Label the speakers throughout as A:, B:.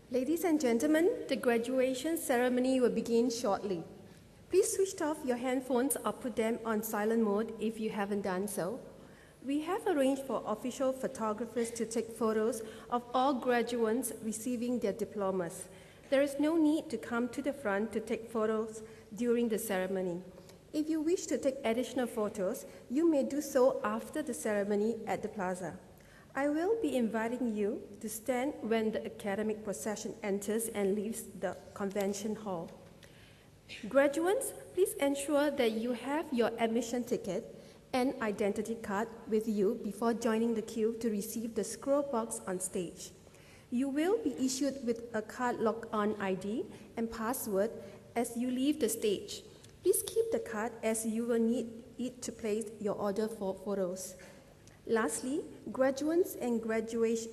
A: Ladies and gentlemen, the graduation ceremony will begin shortly. Please switch off your handphones or put them on silent mode if you haven't done so. We have arranged for official photographers to take photos of all graduates receiving their diplomas. There is no need to come to the front to take photos during the ceremony. If you wish to take additional photos, you may do so after the ceremony at the plaza. I will be inviting you to stand when the academic procession enters and leaves the convention hall. Graduates, please ensure that you have your admission ticket and identity card with you before joining the queue to receive the scroll box on stage. You will be issued with a card lock-on ID and password as you leave the stage. Please keep the card as you will need it to place your order for photos. Lastly, graduates, graduation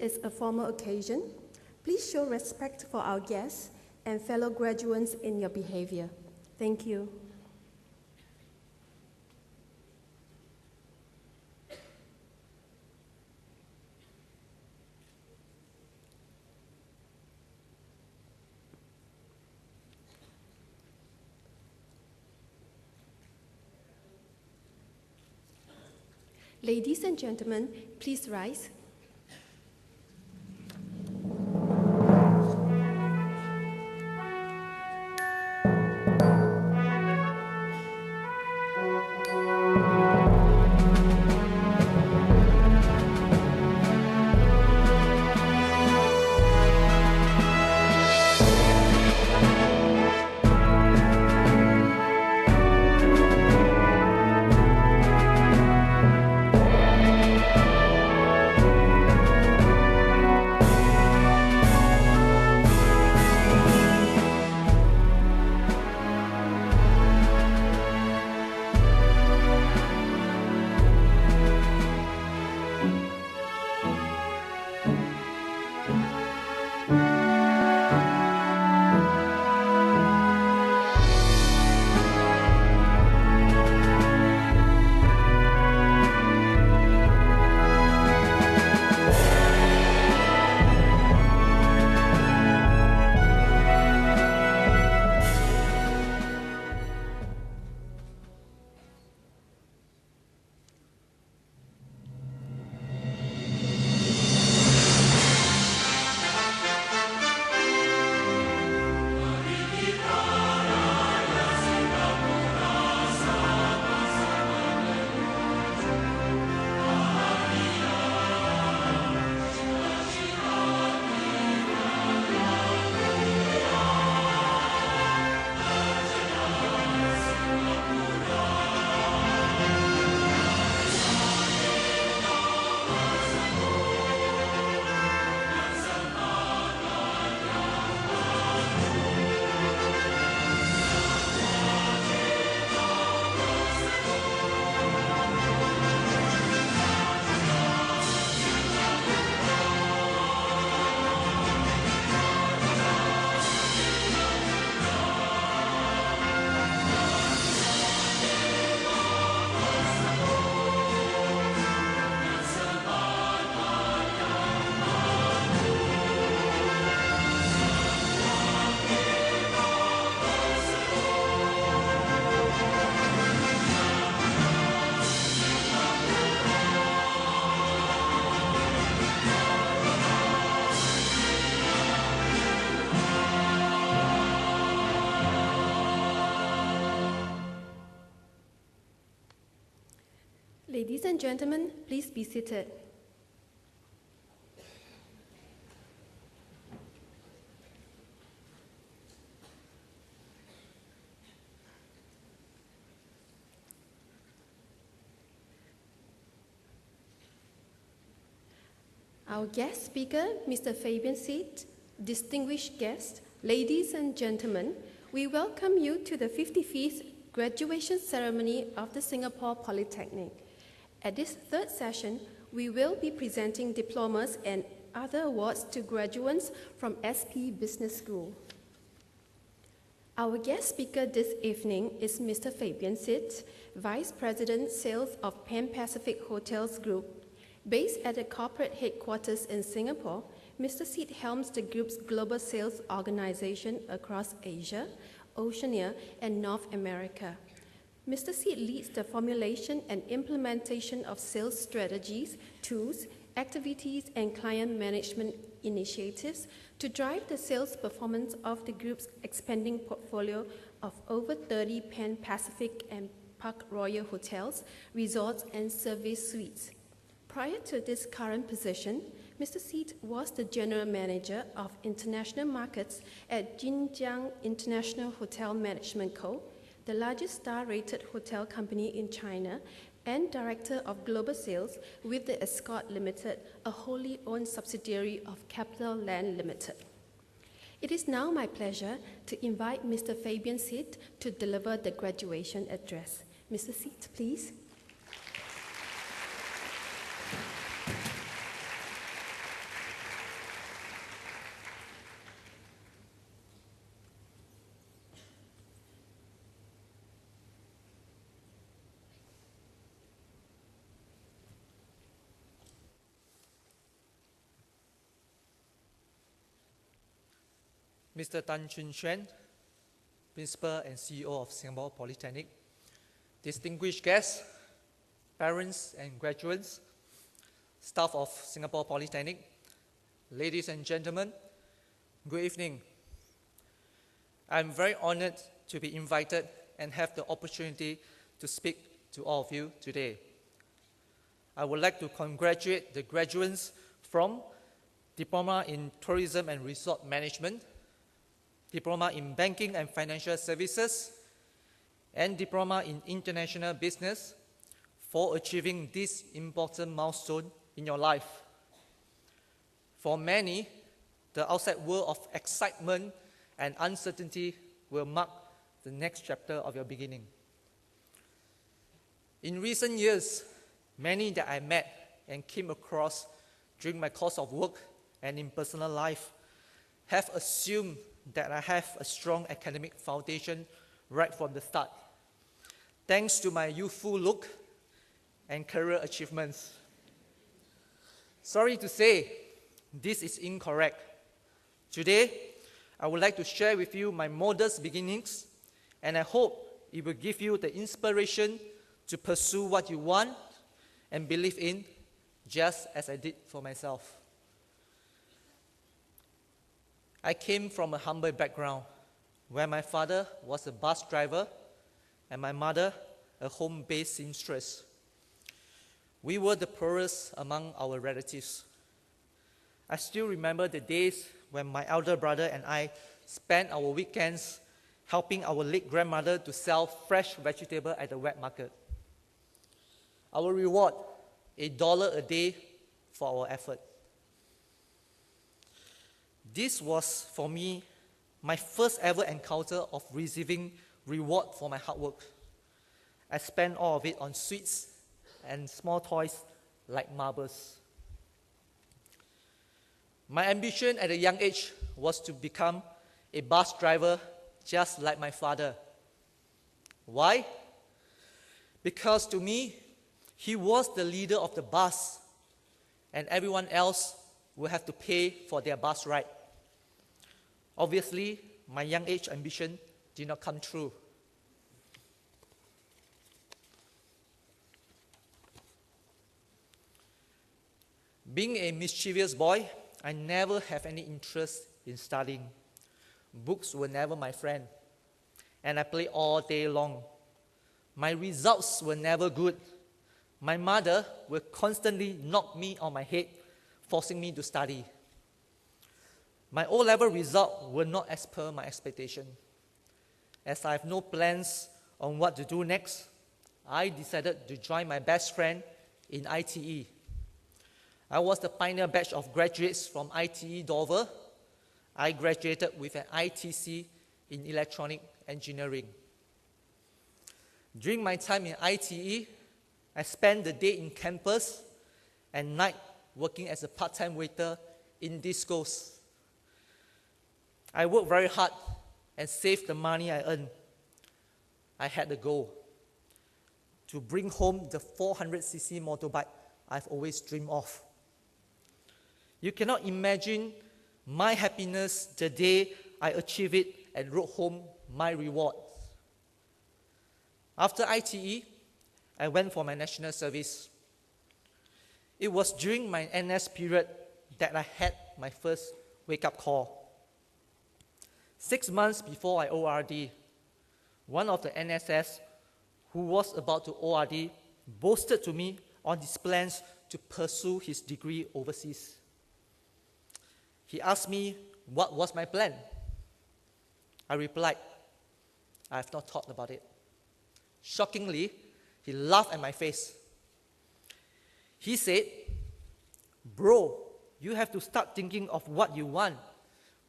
A: is a formal occasion. Please show respect for our guests and fellow graduates in your behavior. Thank you. Ladies and gentlemen, please rise. Ladies and gentlemen, please be seated. Our guest speaker, Mr. Fabian Sitt, distinguished guests, ladies and gentlemen, we welcome you to the 55th graduation ceremony of the Singapore Polytechnic. At this third session, we will be presenting diplomas and other awards to graduates from SP Business School. Our guest speaker this evening is Mr. Fabian Sitt, Vice President Sales of Pan Pacific Hotels Group. Based at the corporate headquarters in Singapore, Mr. Seet helms the group's global sales organization across Asia, Oceania, and North America. Mr. Seet leads the formulation and implementation of sales strategies, tools, activities, and client management initiatives to drive the sales performance of the group's expanding portfolio of over 30 Pan Pacific and Park Royal hotels, resorts, and service suites. Prior to this current position, Mr. Seet was the General Manager of International Markets at Jinjiang International Hotel Management Co., the largest star-rated hotel company in China, and Director of Global Sales with the Escort Limited, a wholly owned subsidiary of Capital Land Limited. It is now my pleasure to invite Mr. Fabian Seet to deliver the graduation address. Mr. Seet, please.
B: Mr. Tan Chun Xuan, Principal and CEO of Singapore Polytechnic, distinguished guests, parents and graduates, staff of Singapore Polytechnic, ladies and gentlemen, good evening. I'm very honored to be invited and have the opportunity to speak to all of you today. I would like to congratulate the graduates from Diploma in Tourism and Resort Management, Diploma in Banking and Financial Services, and Diploma in International Business for achieving this important milestone in your life. For many, the outside world of excitement and uncertainty will mark the next chapter of your beginning. In recent years, many that I met and came across during my course of work and in personal life have assumed that I have a strong academic foundation right from the start, thanks to my youthful look and career achievements. Sorry to say, this is incorrect. Today, I would like to share with you my modest beginnings, and I hope it will give you the inspiration to pursue what you want and believe in, just as I did for myself. I came from a humble background where my father was a bus driver and my mother a home-based seamstress. We were the poorest among our relatives. I still remember the days when my elder brother and I spent our weekends helping our late grandmother to sell fresh vegetable at the wet market. Our reward, $1 a day for our effort. This was, for me, my first ever encounter of receiving reward for my hard work. I spent all of it on sweets and small toys like marbles. My ambition at a young age was to become a bus driver just like my father. Why? Because to me, he was the leader of the bus and everyone else will have to pay for their bus ride. Obviously, my young age ambition did not come true. Being a mischievous boy, I never have any interest in studying. Books were never my friend, and I played all day long. My results were never good. My mother would constantly knock me on my head, forcing me to study. My O-level results were not as per my expectation. As I have no plans on what to do next, I decided to join my best friend in ITE. I was the pioneer batch of graduates from ITE Dover. I graduated with an ITC in electronic engineering. During my time in ITE, I spent the day in campus and night working as a part-time waiter in discos. I worked very hard and saved the money I earned. I had a goal to bring home the 400cc motorbike I've always dreamed of. You cannot imagine my happiness the day I achieved it and wrote home my reward. After ITE, I went for my national service. It was during my NS period that I had my first wake-up call. 6 months before I ORD, one of the NSS who was about to ORD boasted to me on his plans to pursue his degree overseas. He asked me what was my plan. I replied, I have not thought about it. Shockingly, he laughed at my face. He said, bro, you have to start thinking of what you want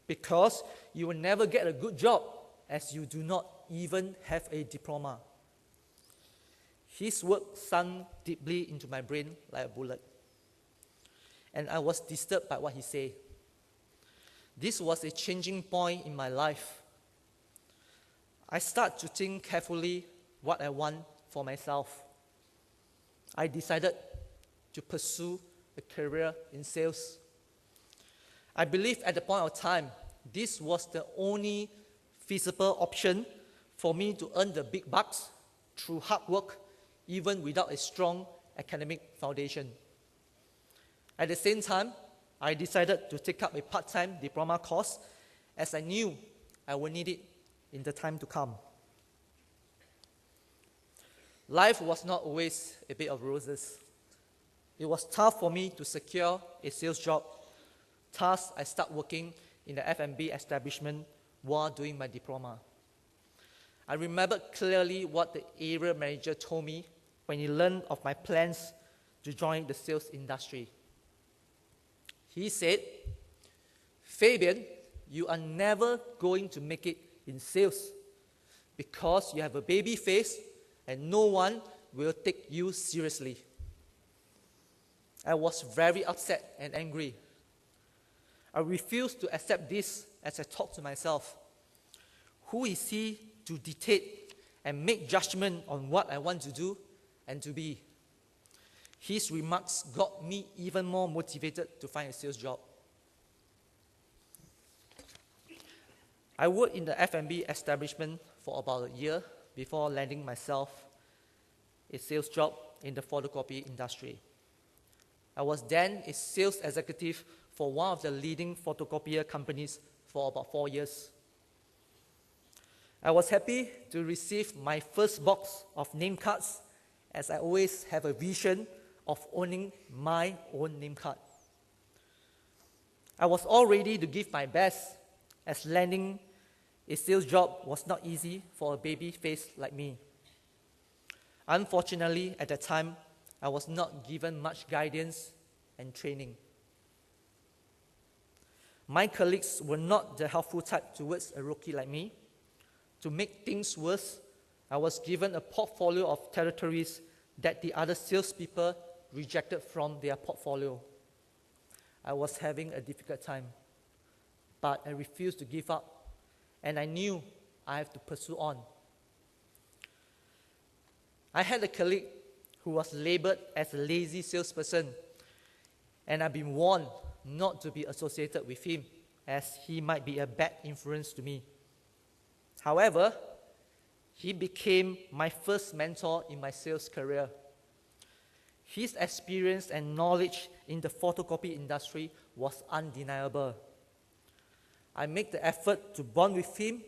B: because you will never get a good job as you do not even have a diploma. His words sunk deeply into my brain like a bullet. And I was disturbed by what he said. This was a changing point in my life. I started to think carefully what I want for myself. I decided to pursue a career in sales. I believe at the point of time, this was the only feasible option for me to earn the big bucks through hard work, even without a strong academic foundation. At the same time, I decided to take up a part-time diploma course as I knew I would need it in the time to come. Life was not always a bed of roses. It was tough for me to secure a sales job. Thus, I started working in the F&B establishment while doing my diploma. I remember clearly what the area manager told me when he learned of my plans to join the sales industry. He said, Fabian, you are never going to make it in sales because you have a baby face and no one will take you seriously. I was very upset and angry. I refused to accept this as I talked to myself. Who is he to dictate and make judgment on what I want to do and to be? His remarks got me even more motivated to find a sales job. I worked in the F&B establishment for about a year before landing myself a sales job in the photocopy industry. I was then a sales executive for one of the leading photocopier companies for about 4 years. I was happy to receive my first box of name cards as I always have a vision of owning my own name card. I was all ready to give my best as landing a sales job was not easy for a baby face like me. Unfortunately, at that time, I was not given much guidance and training. My colleagues were not the helpful type towards a rookie like me. To make things worse, I was given a portfolio of territories that the other salespeople rejected from their portfolio. I was having a difficult time, but I refused to give up, and I knew I have to pursue on. I had a colleague who was labeled as a lazy salesperson, and I've been warned not to be associated with him as he might be a bad influence to me. However, he became my first mentor in my sales career. His experience and knowledge in the photocopy industry was undeniable. I made the effort to bond with him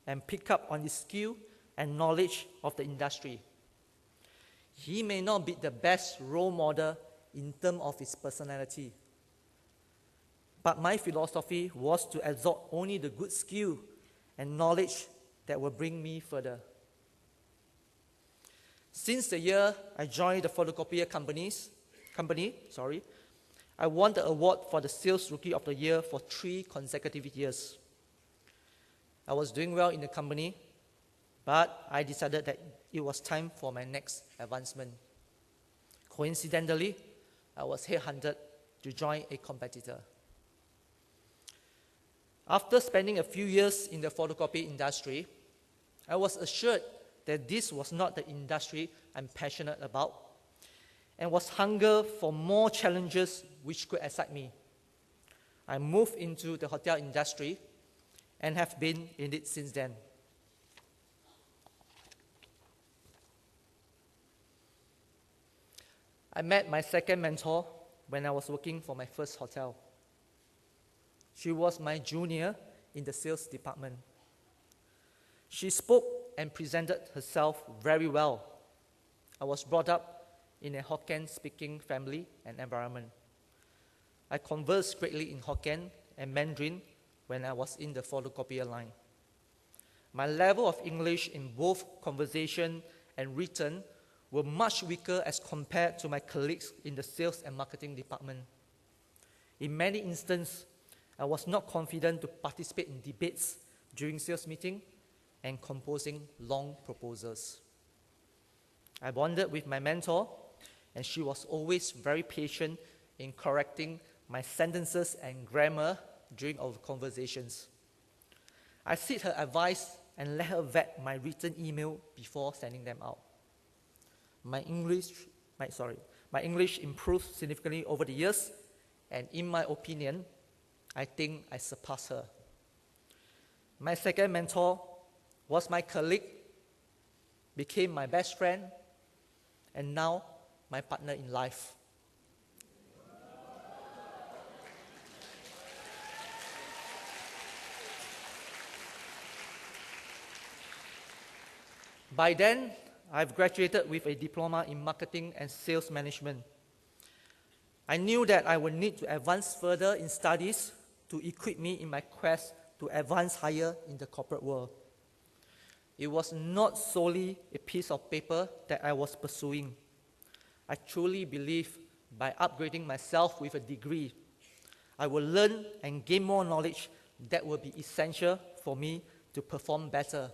B: and pick up on his skill and knowledge of the industry. He may not be the best role model in terms of his personality, but my philosophy was to absorb only the good skill and knowledge that will bring me further. Since the year I joined the photocopier company, I won the award for the Sales Rookie of the Year for 3 consecutive years. I was doing well in the company, but I decided that it was time for my next advancement. Coincidentally, I was headhunted to join a competitor. After spending a few years in the photocopy industry, I was assured that this was not the industry I'm passionate about, and was hunger for more challenges which could excite me. I moved into the hotel industry and have been in it since then. I met my second mentor when I was working for my first hotel. She was my junior in the sales department. She spoke and presented herself very well. I was brought up in a Hokkien-speaking family and environment. I conversed greatly in Hokkien and Mandarin when I was in the photocopier line. My level of English in both conversation and written were much weaker as compared to my colleagues in the sales and marketing department. In many instances, I was not confident to participate in debates during sales meeting and composing long proposals. I bonded with my mentor, and she was always very patient in correcting my sentences and grammar during our conversations. I seek her advice and let her vet my written email before sending them out. My English improved significantly over the years, and in my opinion, I think I surpassed her. My second mentor was my colleague, became my best friend, and now my partner in life. By then, I've graduated with a diploma in marketing and sales management. I knew that I would need to advance further in studies to equip me in my quest to advance higher in the corporate world. It was not solely a piece of paper that I was pursuing. I truly believe by upgrading myself with a degree, I will learn and gain more knowledge that will be essential for me to perform better.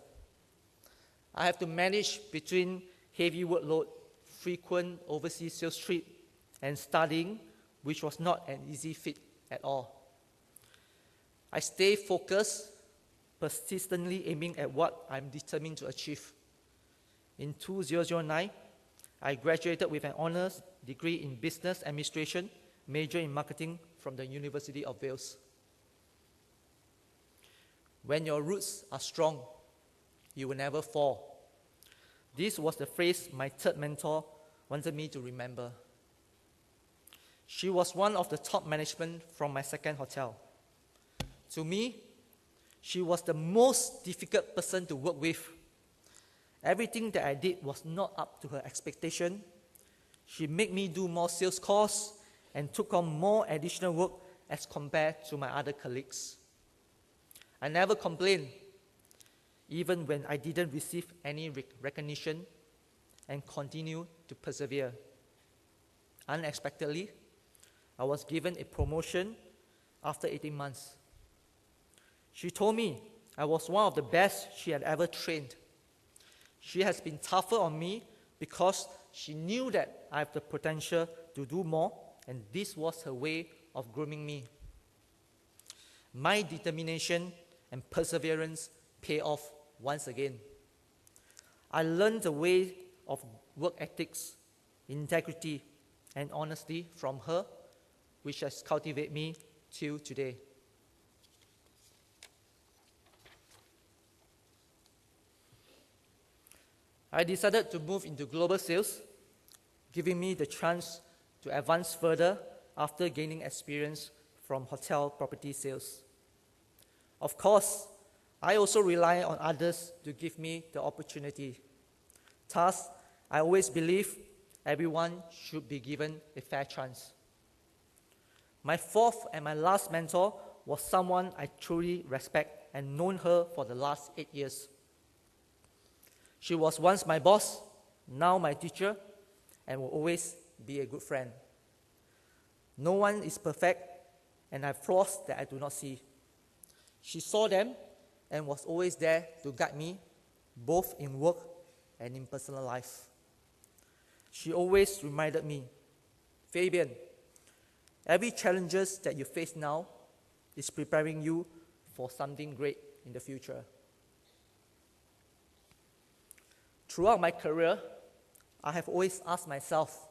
B: I have to manage between heavy workload, frequent overseas sales trip, and studying, which was not an easy feat at all. I stay focused, persistently aiming at what I'm determined to achieve. In 2009, I graduated with an honors degree in business administration, major in marketing from the University of Wales. When your roots are strong, you will never fall. This was the phrase my third mentor wanted me to remember. She was one of the top management from my second hotel. To me, she was the most difficult person to work with. Everything that I did was not up to her expectation. She made me do more sales calls and took on more additional work as compared to my other colleagues. I never complained, even when I didn't receive any recognition, and continued to persevere. Unexpectedly, I was given a promotion after 18 months. She told me I was one of the best she had ever trained. She has been tougher on me because she knew that I have the potential to do more, and this was her way of grooming me. My determination and perseverance pay off once again. I learned the way of work ethics, integrity, and honesty from her, which has cultivated me till today. I decided to move into global sales, giving me the chance to advance further after gaining experience from hotel property sales. Of course, I also rely on others to give me the opportunity. Thus, I always believe everyone should be given a fair chance. My fourth and my last mentor was someone I truly respect and known her for the last 8 years. She was once my boss, now my teacher, and will always be a good friend. No one is perfect, and I have flaws that I do not see. She saw them and was always there to guide me, both in work and in personal life. She always reminded me, Fabian, every challenges that you face now is preparing you for something great in the future. Throughout my career, I have always asked myself,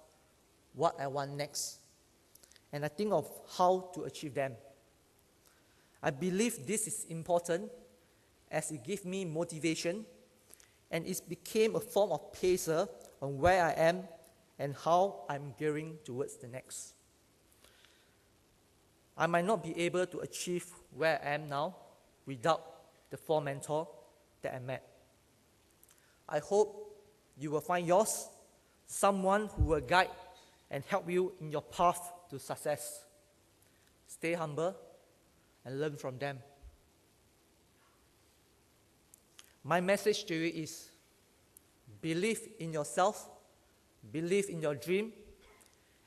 B: what I want next, and I think of how to achieve them. I believe this is important as it gives me motivation and it became a form of pacer on where I am and how I'm gearing towards the next. I might not be able to achieve where I am now without the 4 mentors that I met. I hope you will find yours, someone who will guide and help you in your path to success. Stay humble and learn from them. My message to you is, believe in yourself, believe in your dream,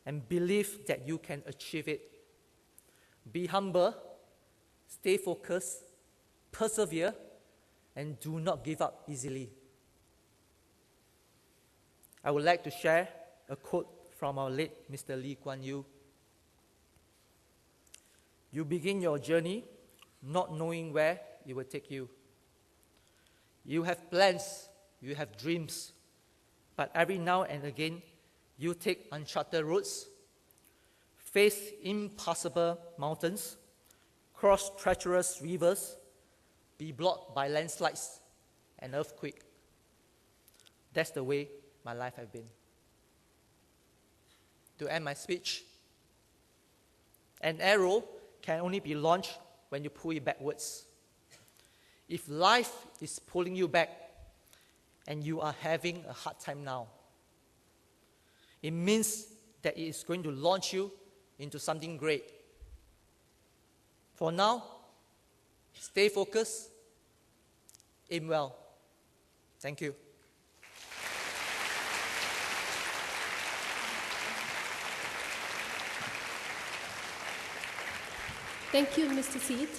B: and believe that you can achieve it. Be humble, stay focused, persevere, and do not give up easily. I would like to share a quote from our late Mr. Lee Kuan Yew. You begin your journey not knowing where it will take you. You have plans, you have dreams, but every now and again, you take uncharted roads, face impassable mountains, cross treacherous rivers, be blocked by landslides and earthquakes. That's the way my life has been. To end my speech, an arrow can only be launched when you pull it backwards. If life is pulling you back and you are having a hard time now, it means that it is going to launch you into something great. For now, stay focused, aim well. Thank you.
A: Thank you, Mr. Seet.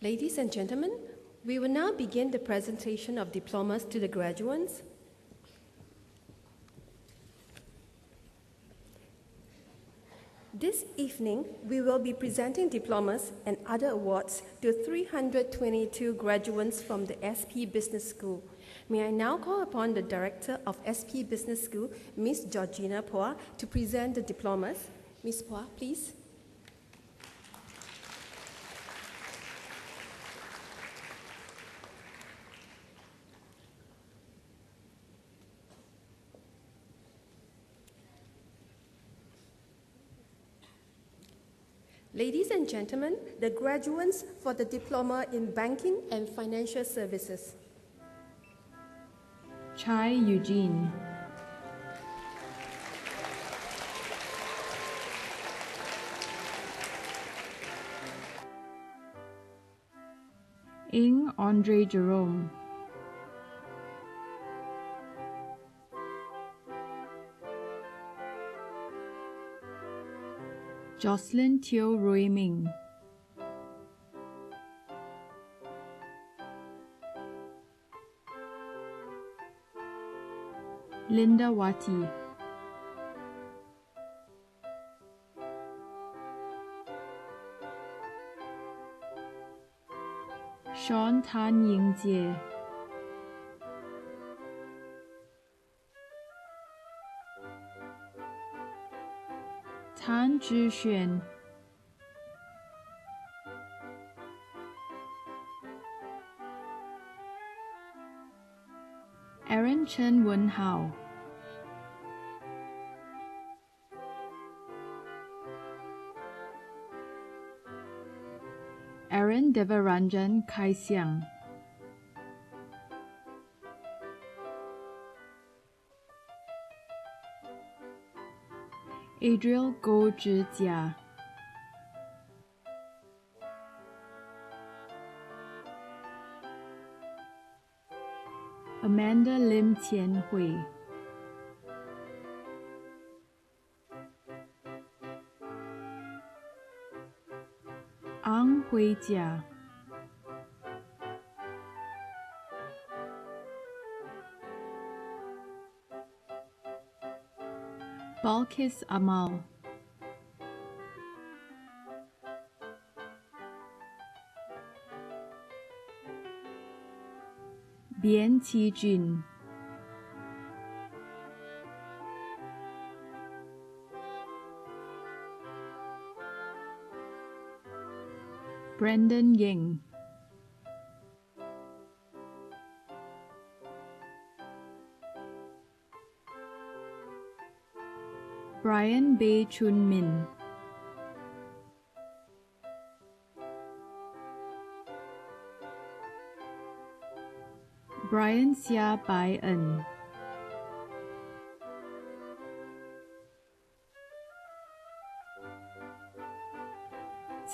A: Ladies and gentlemen, we will now begin the presentation of diplomas to the graduates. This evening, we will be presenting diplomas and other awards to 322 graduates from the SP Business School. May I now call upon the Director of SP Business School, Ms. Georgina Phua, to present the diplomas. Ms. Phua, please. Ladies and gentlemen, the graduates for the Diploma in Banking and Financial Services.
C: Chai Eugene. Ing Andre Jerome. Jocelyn Teo Rui Ming. Linda Wati. Sean Tan Ying Jie. Tan Zhixuan. Aaron Chen Wenhao. Aaron Devaranjan Kaisiang. Adriel Go Zhijia. Amanda Lim Tian Hui. Ang Hui Jia. Balkis Amal. Bian Qijun. Brendan Ying, Brian Bae Chun Min, Brian Xia Bai En,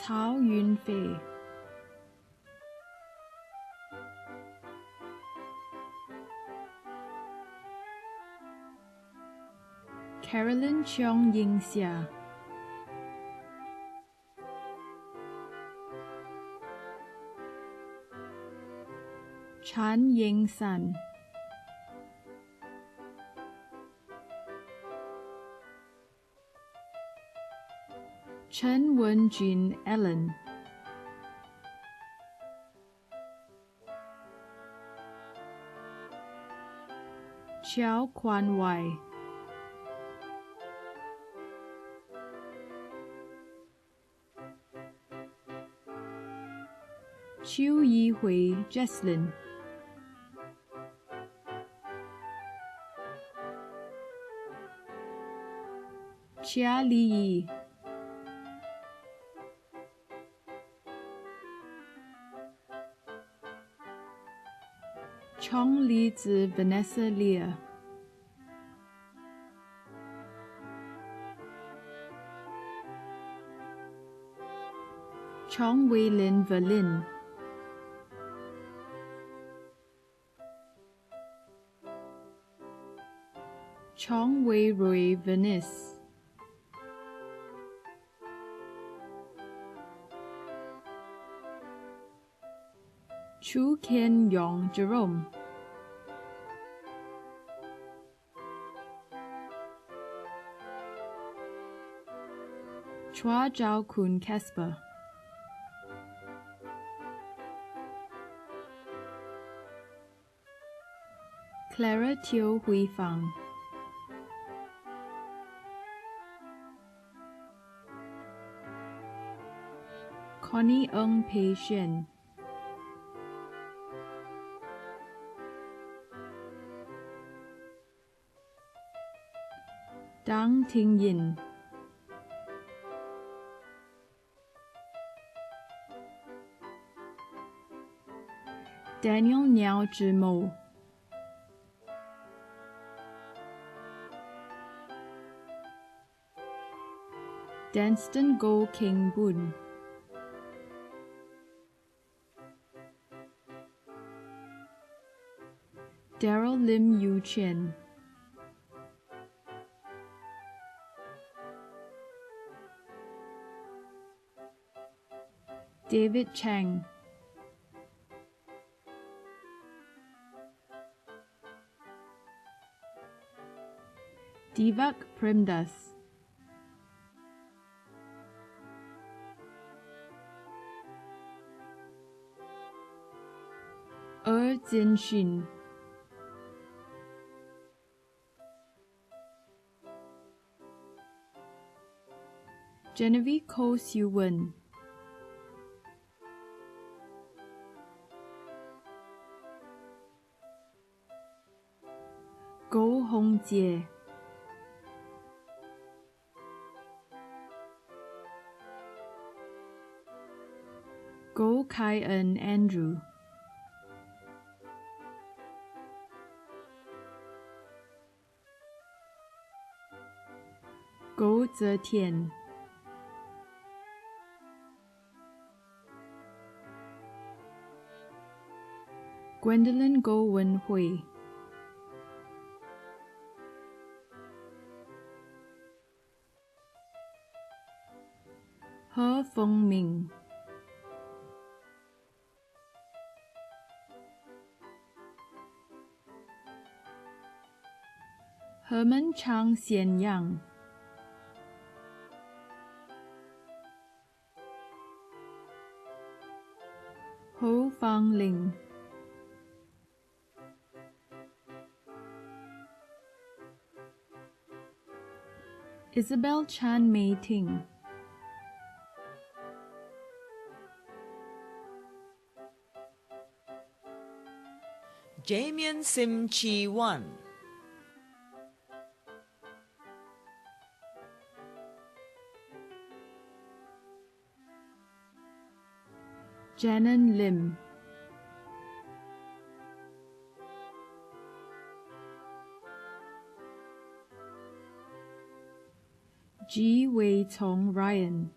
C: Cao Yun Fei, Carolyn Cheong Ying Xia, Chan Ying San, Chen Wen Jin Ellen, Chiao Kwan Wai, Chiu Yi Hui Jesslyn, Chia Li Yi, Chong Li Zi Vanessa Leah, Chong Wei Lin Verlin, Chong Wei Roy Venice, Chu Ken Yong Jerome, Chua Zhao Kun Casper, Clara Teo Hui Fang, Connie Ng Pei Shen, Dang Ting Yin, Daniel Niao Zhimo, Danston Go King Bun, Daryl Lim Yu Chen, David Chang, Divak Premdas, Zinshin, Genevieve Ko Siu Wen, Go Hong Jie, Go Kai En Andrew, Go Zetian, Gwendolyn Go Wen Hui, He Feng Ming, Herman Chang Xian Yang, Ho Fang Ling, Isabel Chan Mei Ting,
D: Jamian Sim Chi Wan,
C: Janan Lim, Ji Wei Tong Ryan,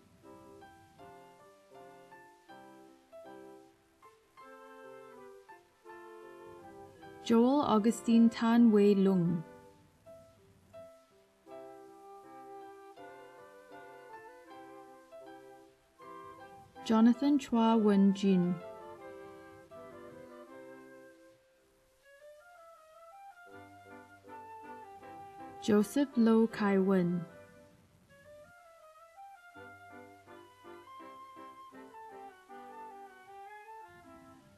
C: Joel Augustine Tan Wei Lung, Jonathan Chua Wen Jin, Joseph Lo Kai Wen,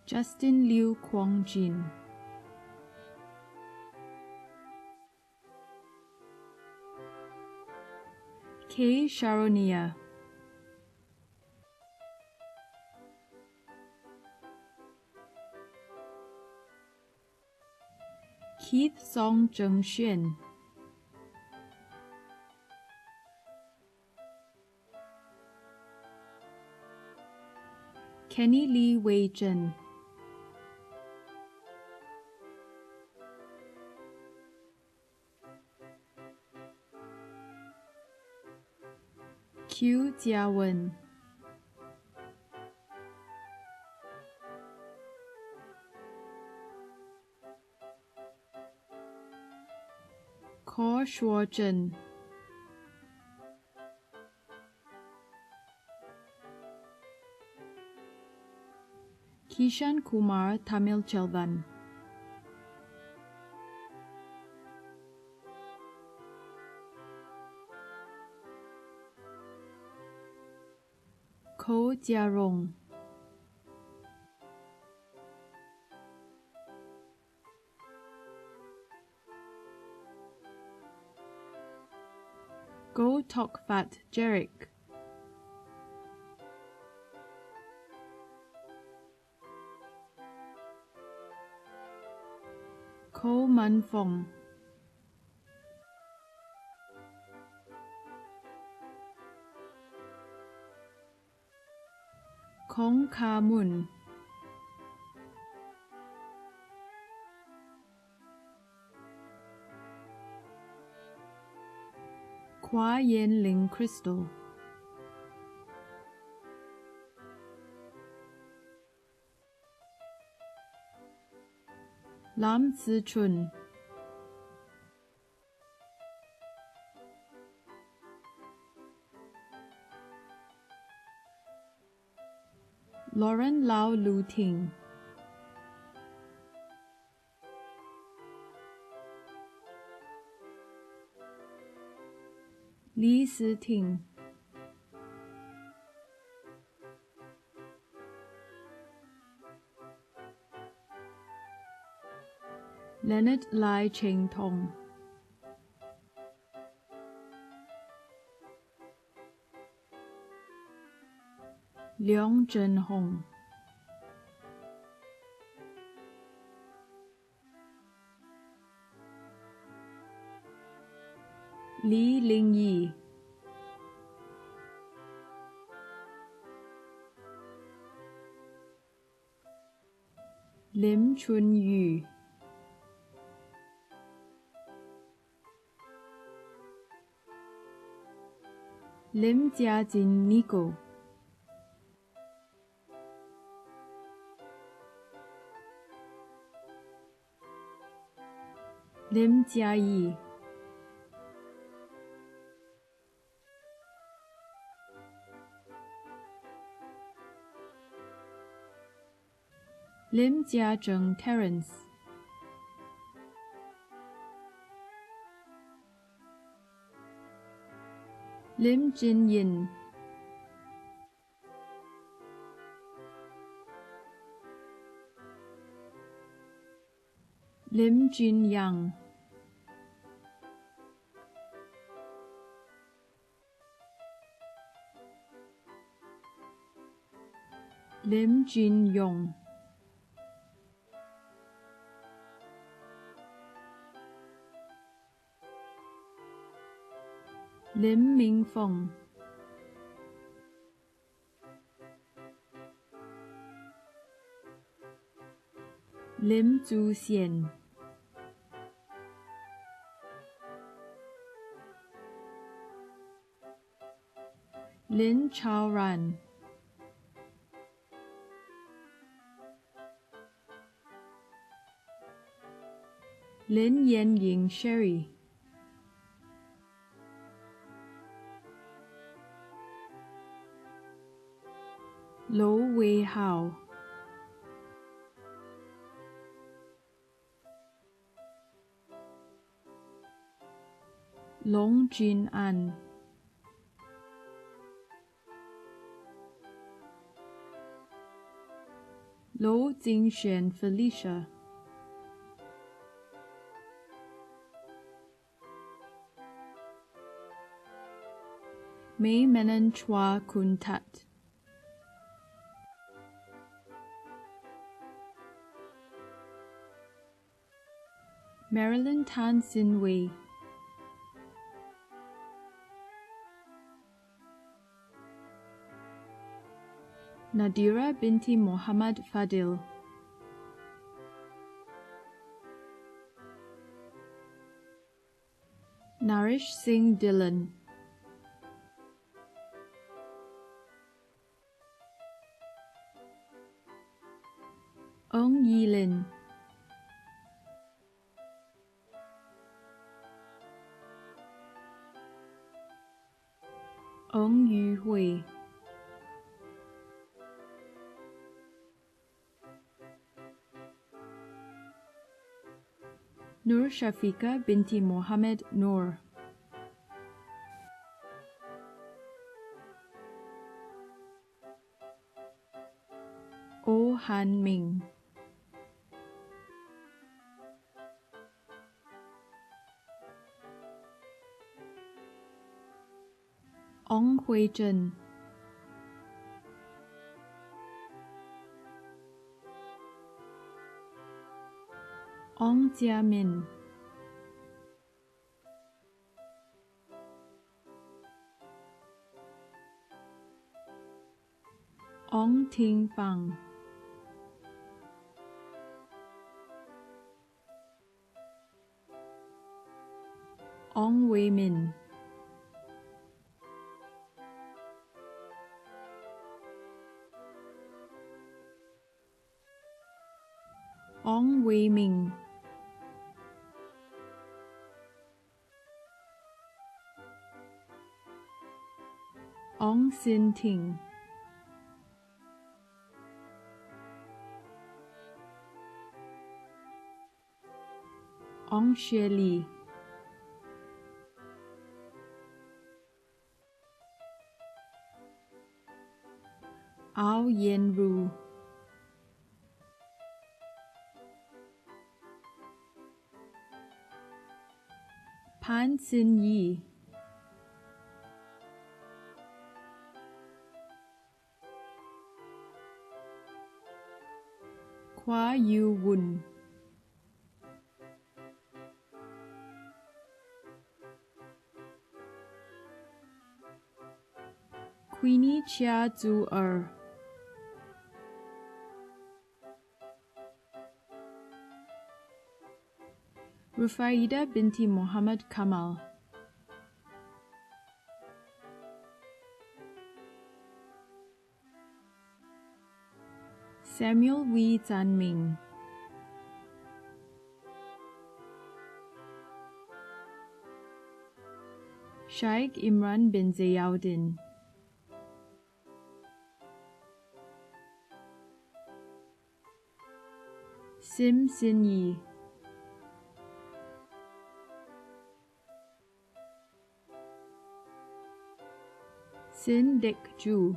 C: Justin Liu Kwong Jin, K. Sharonia, Keith Song Zheng Xuan, Kenny Lee Wei Zhen, Q Jia Wen, Ko Shuo Zhen, Kishan Kumar Tamil Chelvan, Ko Jia Rong, Go Tok Fat Jerick, Ko Man Fong, Kong Ka Mun, Kwa Yen Ling Crystal, Lam Tzu Chun, Lauren Lau Lu Ting, Li Si Ting, Leonard Lai Cheng Tong, Leong Zhen Hong, Li Ling Yi, Lim Chun Yu, Lim Jiajin Nico, Lim Jiayi, Lim Jiazheng Terence, Lim Jin Yin, Lim Jin Yang, Lim Jin Yong, Lim Ming Fong, Lim Zhu Xian, Lin Chao Ran, Lin Yen Ying Sherry, Lo Wei Hao, Long Jin An, Lo Jingxuan Felicia, Mei Menon Chua Kun Tat, Marilyn Tan Sin Wei, Nadira binti Muhammad Fadil, Narish Singh Dillon, Ong Yi Lin, Ong Yu Hui, Nur Shafika binti Mohammed Noor, O Han Ming, Ong Hui Zhen, Ong Jia Min, Ong Ting Fang, Ong Wei Min, Ong Wei Ming, Ong Sin Ting, Ong Xie Li, Ao Yen Ru, Pan Sin Yi, Kwa Yu Wun, Queenie Chia Zhu Rufaida binti Muhammad Kamal, Samuel Wee Zanming, Sheikh Imran bin Zayauddin, Sim Sin Yi, Sin Dek Ju,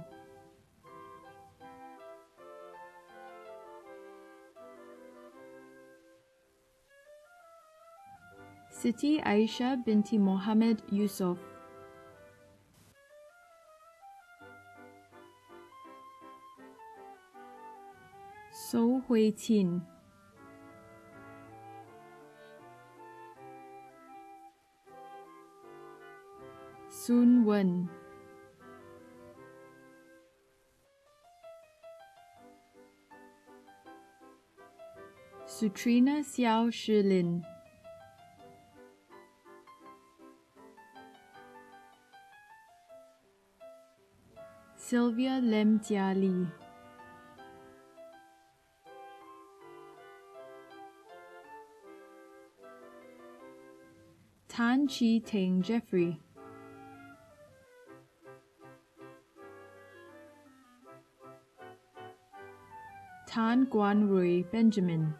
C: Siti Aisha binti Mohammed Yusuf, So Hui Qin, Sun Wen, Sutrina Xiao Shilin, Sylvia Lim Jia Li, Tan Chi Ting Jeffrey, Tan Guan Rui Benjamin,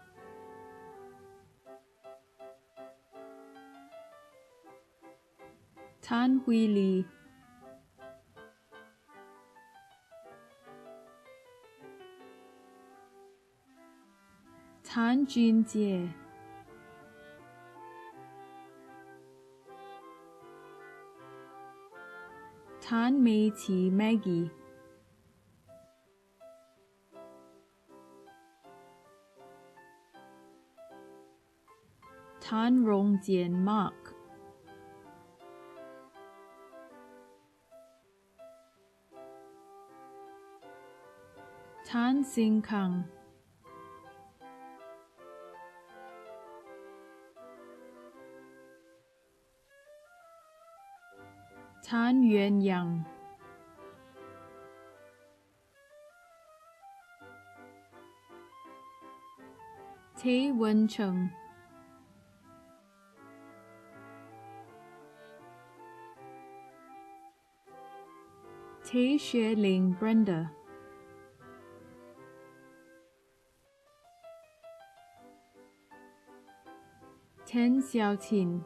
C: Tan Hui Li, Tan Jin Jie, Tan Mei Qi Maggie, Tan Rong Jian Mark, Tan Sing Kang, Tan Yuan Yang, Tay Wen Cheng, Tay Xue Ling Brenda, Ten Xiaoqin,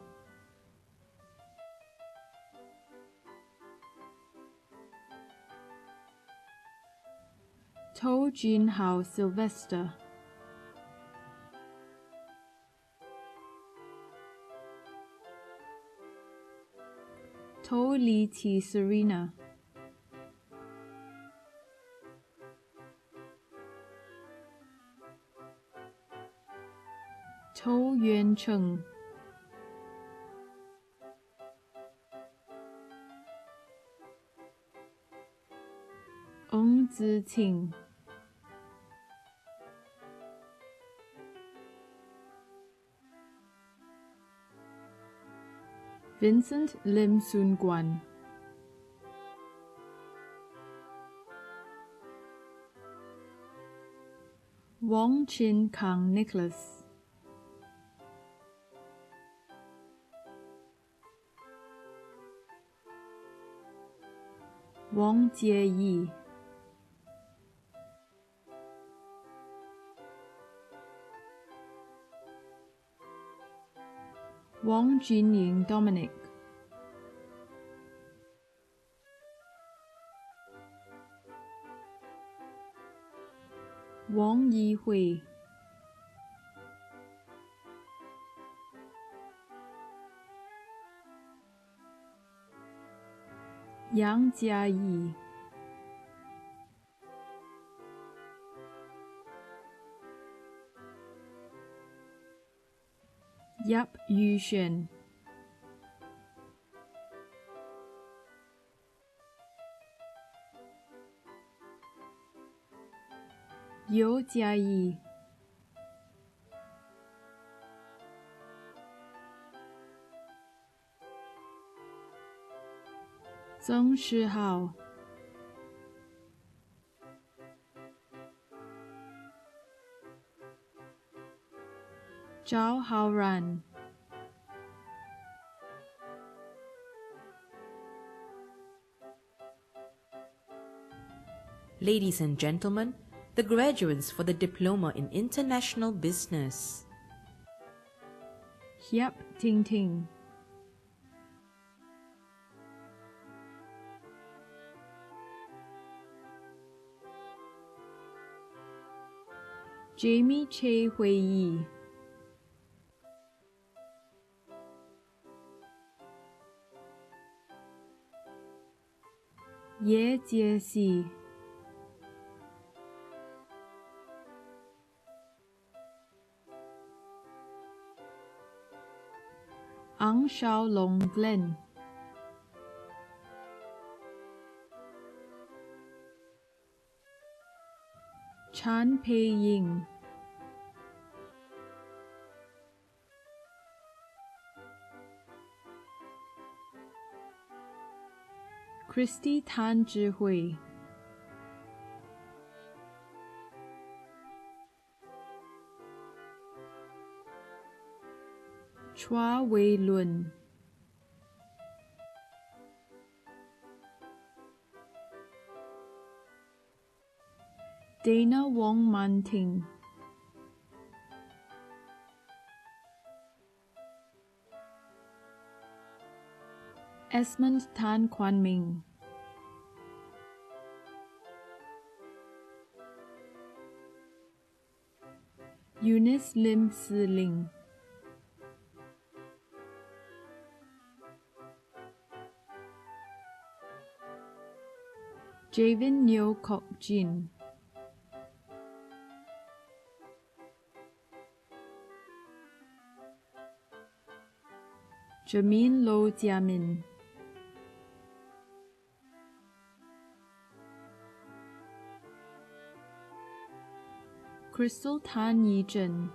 C: To Jinhao Sylvester, To Li Ti Serena, To Yuan Cheng, Ng Ziqing, Vincent Lim Sun Guan, Wong Chin Kang Nicholas, Wong Jie Yi, Wong Jinying Dominic, Wong Yihui, Yang Jiayi, Yap Yuxuan, Yo Jiayi, Zheng Shihao, Zhao Haoran,
D: Ladies and gentlemen, the graduates for the Diploma in International Business.
C: Hiap Ting Ting, Jamie Che Hui Yi, Ye Jiesi, Ang Xiaolong Glenn, Chan Pei Ying, Christy Tan Zhihui, Chua Wei Lun, Dana Wong Man Ting, Esmond Tan Kwan Ming, Eunice Lim Si Ling, Javin Neo Kok Jin, Jamin Lo Jiamin, Crystal Tan Yi Zhen,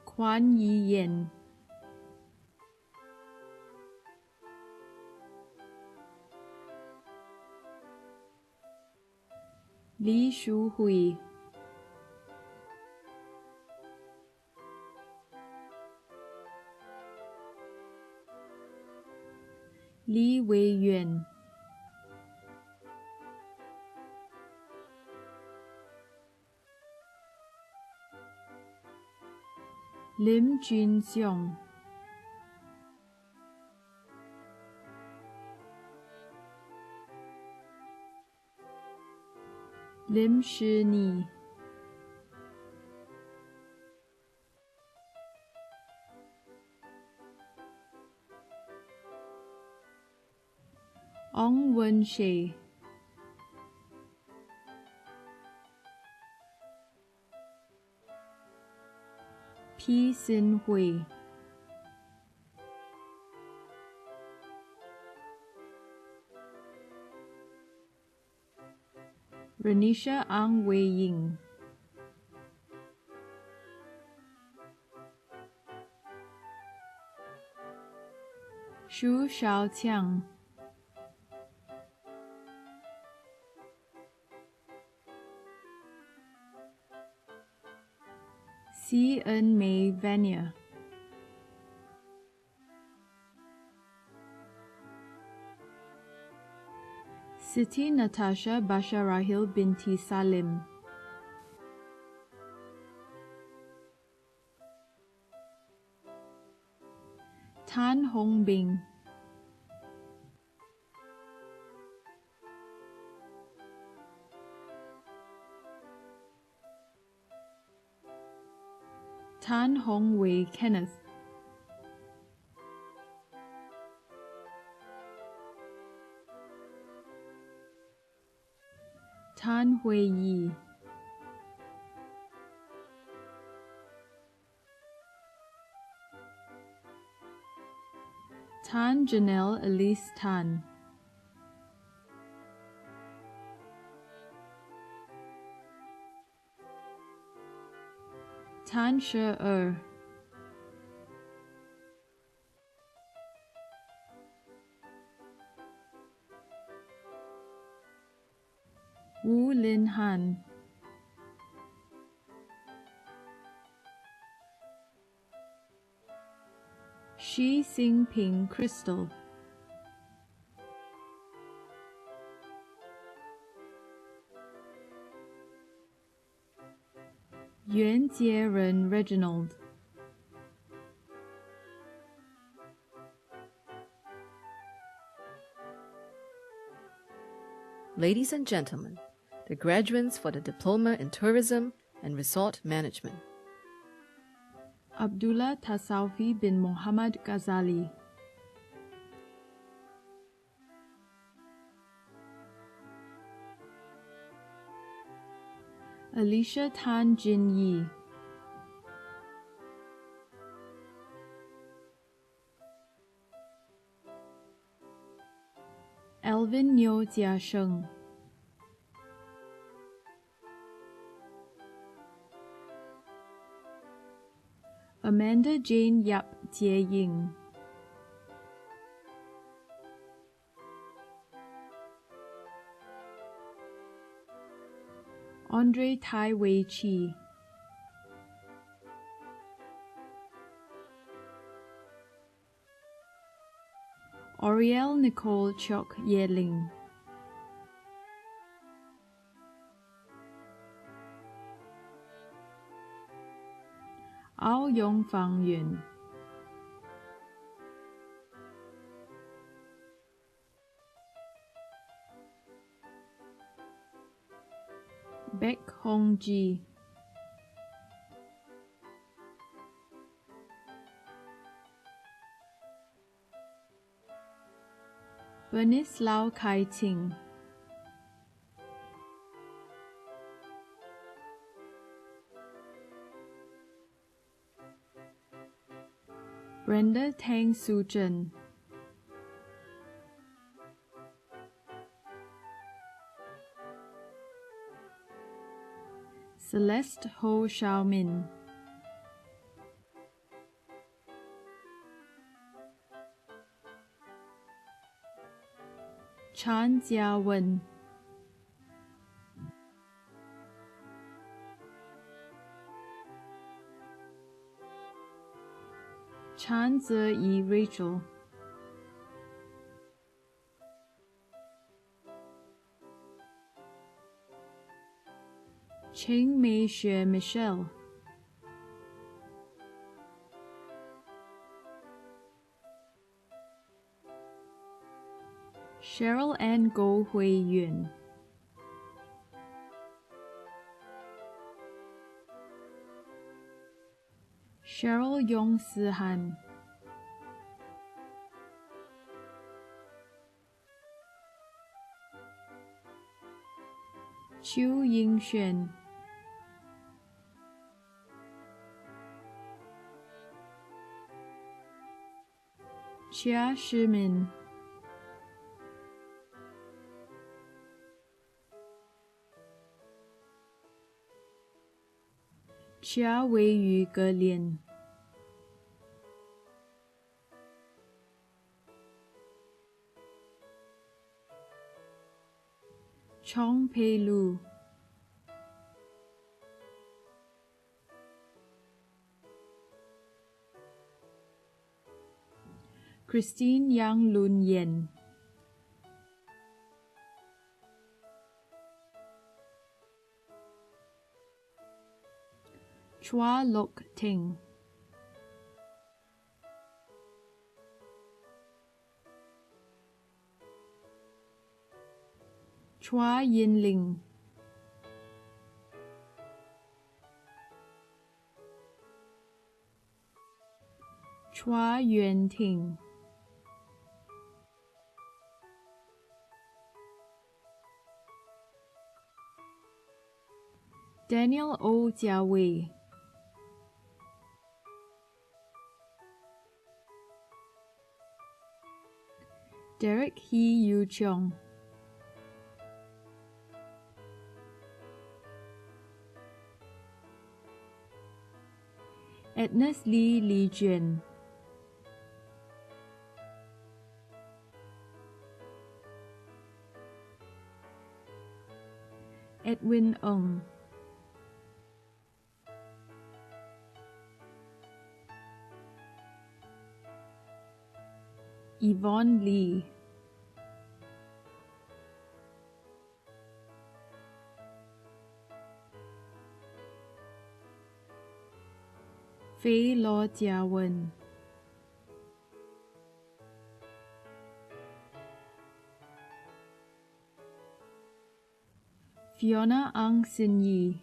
C: Kwan Yi Yen, Li Shu Hui, Li Wei Yuan, Lim Jun Xiong, Lim Shi Ni, Ong Wen She, P Sin Hui, Renisha Ang Wei Ying, Shu Shaoqiang, C. N. May Vanya, Siti Natasha Basharahil binti Salim, Tan Hong Bing, Tan Hong Wei Kenneth, Tan Hui Yi, Tan Janelle Elise Tan, Tan She Wu Lin Han, Shi Xingping Crystal, Yuan Jieren Reginald,
E: Ladies and gentlemen, the graduates for the Diploma in Tourism and Resort Management.
C: Abdullah Tasawfi bin Muhammad Ghazali, Alicia Tan Jin Yi, Alvin Neo Jia Sheng, Amanda Jane Yap Jie Ying, Andre Tai Wei Chi, Oriel Nicole Chok Ye Ling, Ao Yong Fang Yun, Beck Hong Ji, Bernice Lau Kai Ting, Brenda Tang Su Zhen, Celeste Ho Xiaomin, Chan Jia Wen, Chan Zeyi Rachel, Cheng Mei Xue Michelle, Cheryl Ann Go Hui Yun, Cheryl Yong Si Han, Chu Ying Xuan, Chia Shimin, Chia Wei Yu Ge Lian, Chong Pei Lu, Christine Yang Lun Yen, Chua Lok Ting, Chua Yin Ling, Chua Yuan Ting, Daniel O Jia Wei, Derek He Yu Cheong, Edness Lee Li Juan, Edwin Ng, Yvonne Lee, Fei Lo Jia Wen, Fiona Ang Sin Yi,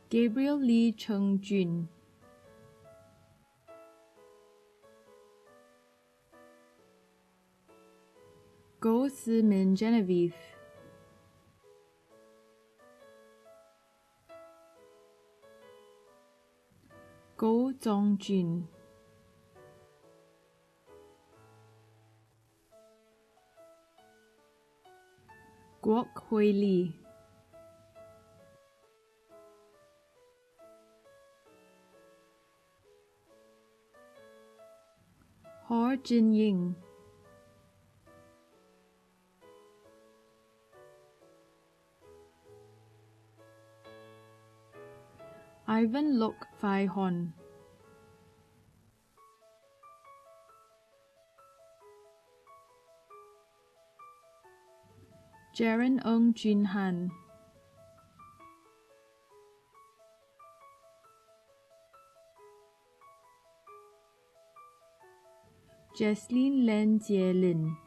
C: Gabriel Lee Cheng Jun, Go Si Min Genevieve, Go Zongjin, Guok Hui Li, Ho Jin Ying, Ivan Lok Phai Hon, Jaren Ung Jin Han, Jesslyn Len Jie Lin,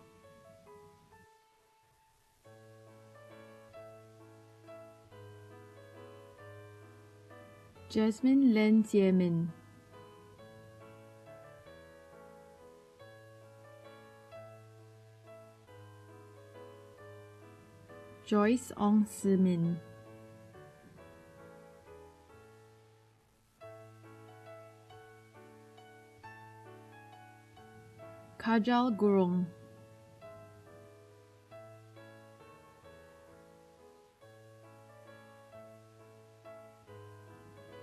C: Jasmine Len Jie Min, Joyce Ong Si Min, Kajal Gurung,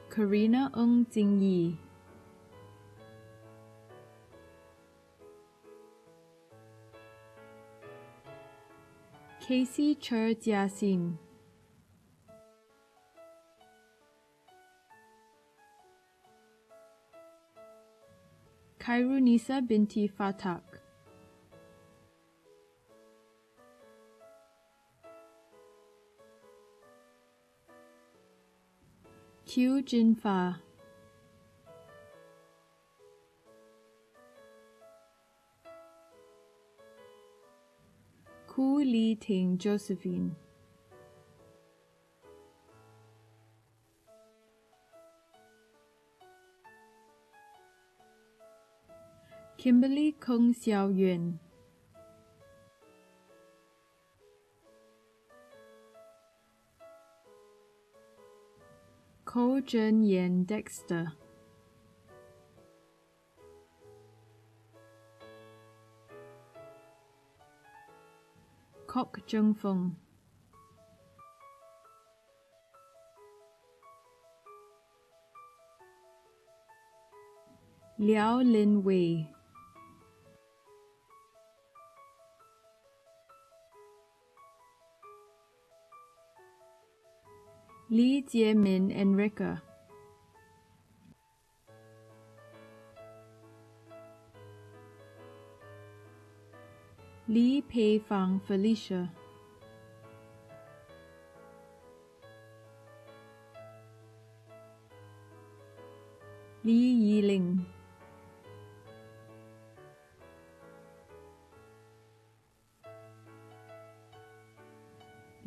C: Karina Ung Jing Yi, Casey Cher Jia Sin, Khairunisa binti Fatak, Q Jin Fa, Ku Li Ting Josephine, Kimberly Kung Xiao Yuan, Ko Zhen Yan Dexter, Kok Jung Fung, Liao Lin Wei, Li Jiemin Enrica, Li Pei Fang Felicia, Li Yiling,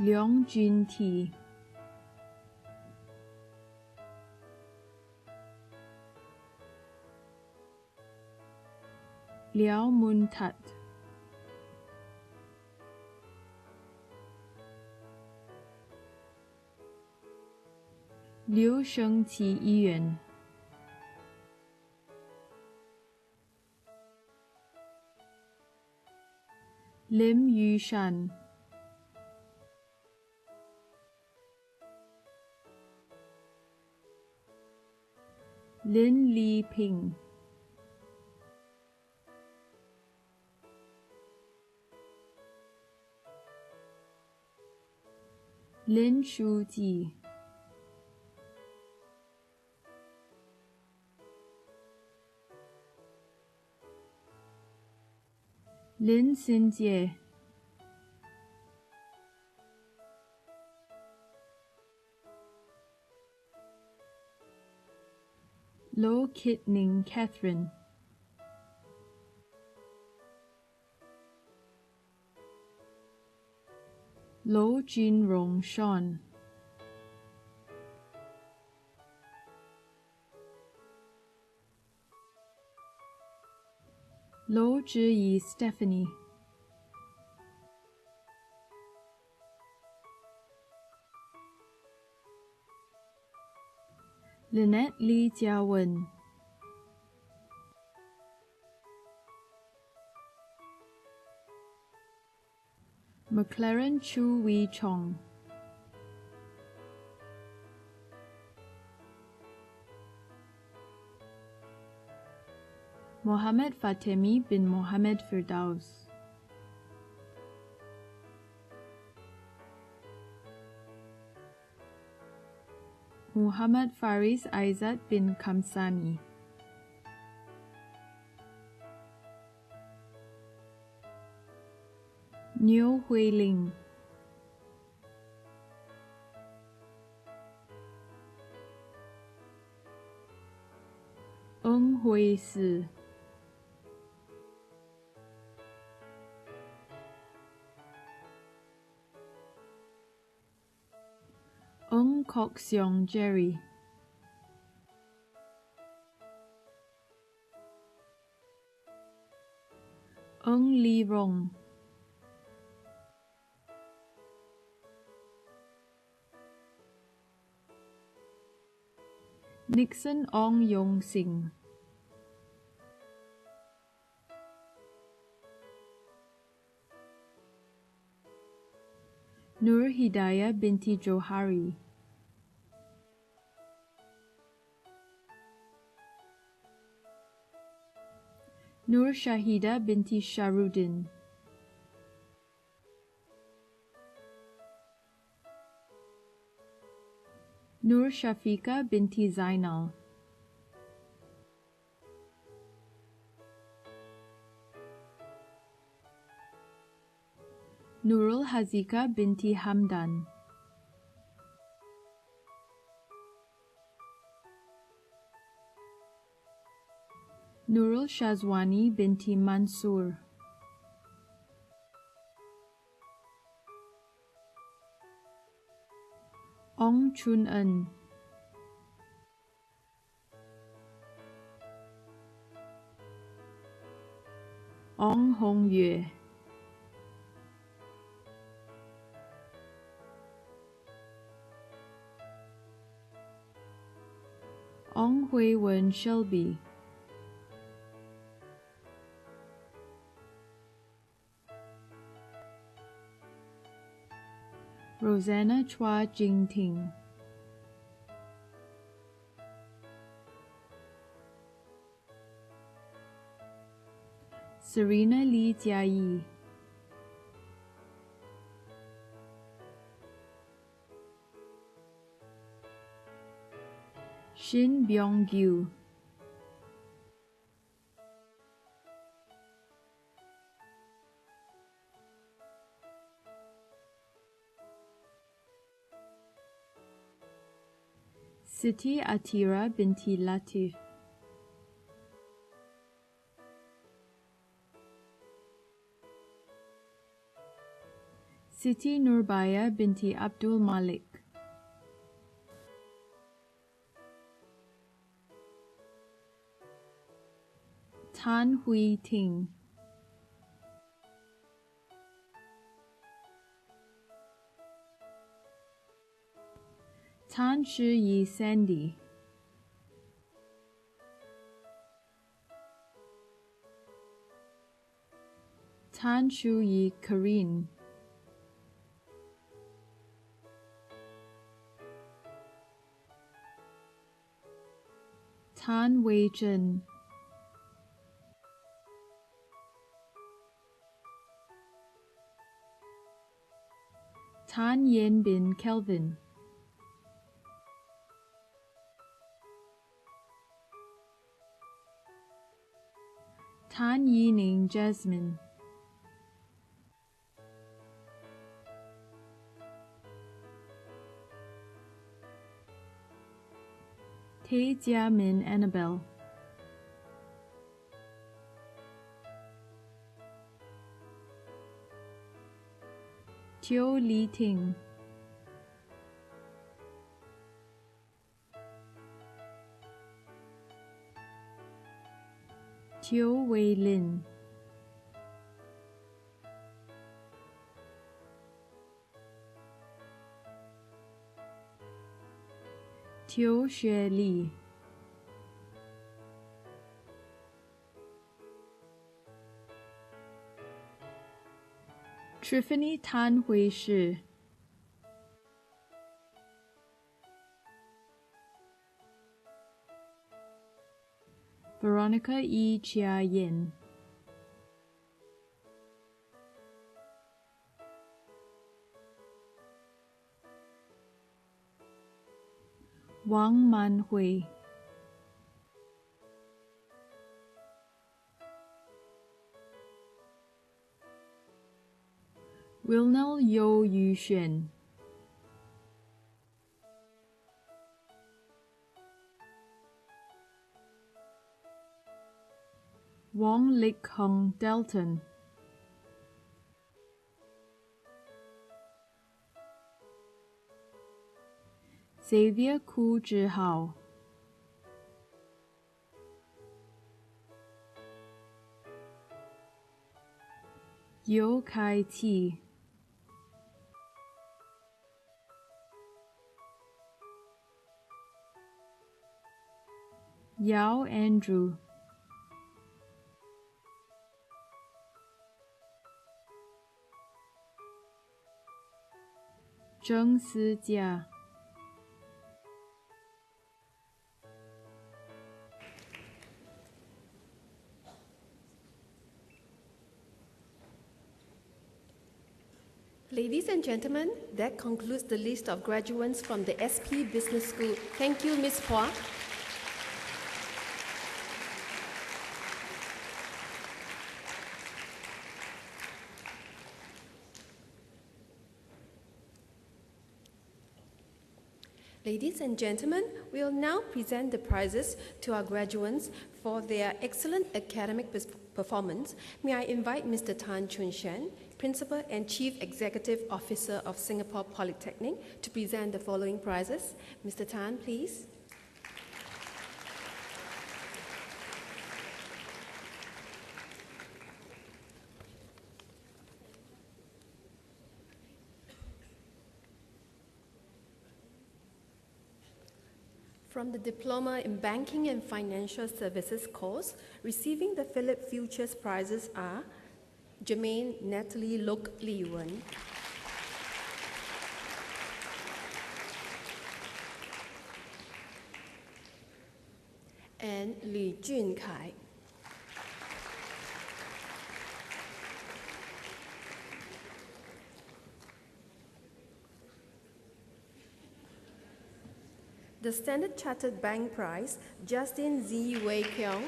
C: Leong Jun Ti, Liao Mun Tat, Liu Shengqi Yuan, Lim Yushan, Lin Li Ping, Lin Shuji, Lin Xinjie, Lo Kit Ning Catherine, Lo Jin Rong Sean, Lo Zhiyi Stephanie, Lynette Lee Jia Wen, McLaren Chu Wee Chong, Mohammed Fatemi bin Mohammed Firdaus, Muhammad Faris Aizat bin Kamsani, Neo Hui Ling, Ng Hui Si, Ng Kok Seong Jerry, Ng Lee Rong, Nixon Ong Yong Sing, Nur Hidayah binti Johari, Nur Shahida binti Sharudin, Nur Shafika binti Zainal, Nurul Hazika binti Hamdan, Nurul Shazwani binti Mansur, Ong Chun En, Ong Hong Yue, Ong Hui Wen Shelby, Rosanna Chua Jingting, Serena Lee Jiayi, Shin Byung-gyu, Siti Atira binti Latif, Siti Nurbaya binti Abdul Malik, Tan Hui Ting, Tan Shi-yi Sandy, Tan Shu-yi Karin, Tan Wei Zhen, Tan Yen bin Kelvin, Tan Yining Jasmine, Tae Jia-min Annabelle, Teo Li Ting, Teo Wei Lin, Teo Xue Li, Tiffany Tan Hui Shi, Veronica E. Chia Yin, Wang Man Hui, Wilnel Yo Yu Xuan, Wong Lik Hung Delton, Xavier Ku Zhihao, Yo Kai Ti, Yao Andrew, Zheng Sijia,
A: Ladies and gentlemen, that concludes the list of graduates from the SP Business School. Thank you, Ms. Hua. Ladies and gentlemen, we will now present the prizes to our graduates for their excellent academic performance. May I invite Mr. Tan Chun Shen, Principal and Chief Executive Officer of Singapore Polytechnic, to present the following prizes. Mr. Tan, please. From the Diploma in Banking and Financial Services course, receiving the Philip Futures prizes are Jermaine Natalie Lok Li Wen, and Li Jun Kai. The Standard Chartered Bank Prize, Justin Z. Wei Kiong.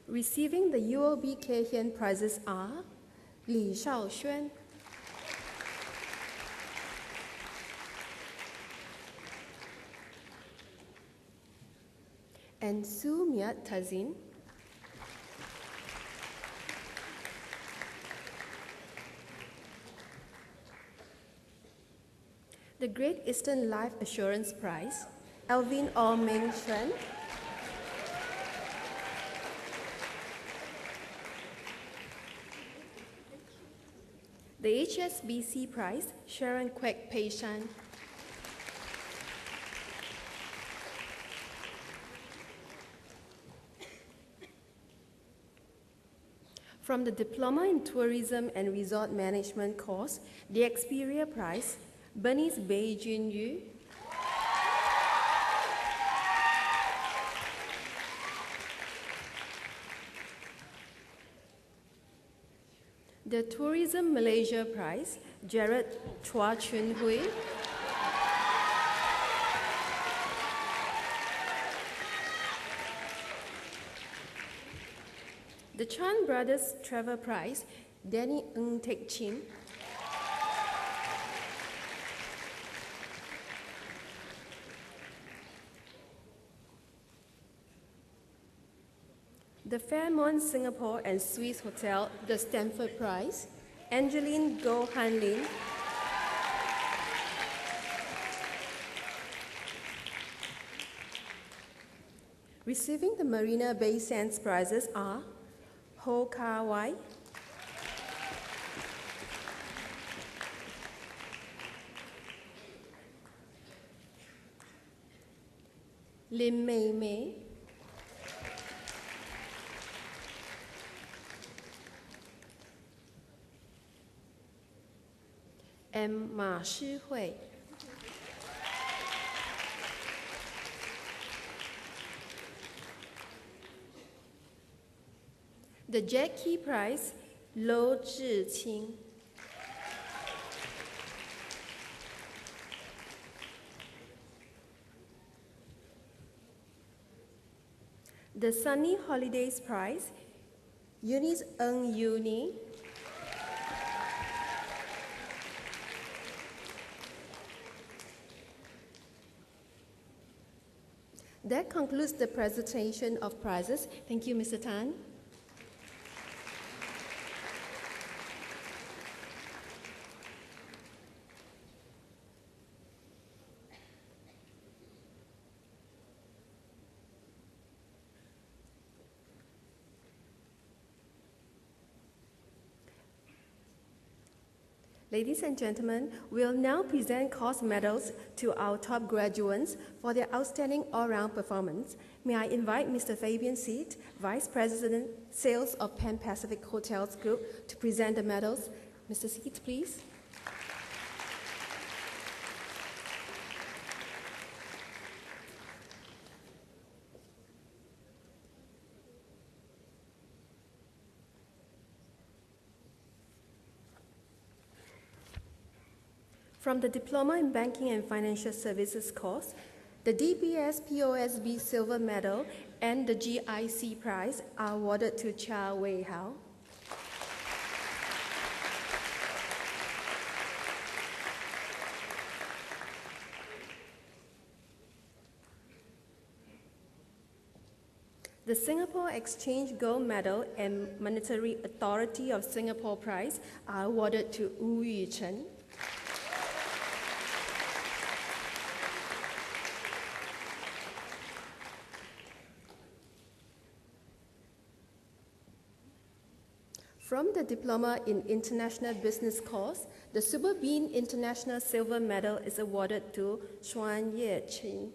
A: Receiving the UOB Kay Hian prizes are Li Shaoxuan, and Su Miat Tazin. The Great Eastern Life Assurance Prize, Alvin O. Meng Xuan. The HSBC Prize, Sharon Kwek Pei Shan. From the Diploma in Tourism and Resort Management course, the Xperia Prize, Bernice Bei Jun Yu. The Tourism Malaysia Prize, Jared Chua Chun Hui. The Chan Brothers Trevor Prize, Danny Ng Tek Chin. The Fairmont Singapore and Swiss Hotel, the Stanford Prize, Angeline Goh Han Lin. Receiving the Marina Bay Sands prizes are Ho Ka Wai, Lim Mei Mei, M. Ma Shihui, the Jackie Prize, Lo Zhiqing. The Sunny Holidays Prize, Eunice Ng Uni. That concludes the presentation of prizes. Thank you, Mr. Tan. Ladies and gentlemen, we'll now present course medals to our top graduates for their outstanding all-round performance. May I invite Mr. Fabian Seat, Vice President, Sales of Pan Pacific Hotels Group, to present the medals. Mr. Seat, please. From the Diploma in Banking and Financial Services course, the DBS POSB Silver Medal and the GIC Prize are awarded to Chia Wei Hao. The Singapore Exchange Gold Medal and Monetary Authority of Singapore Prize are awarded to Wu Yuchen. From the Diploma in International Business course, the Super Bean International Silver Medal is awarded to Xuan Yeqing.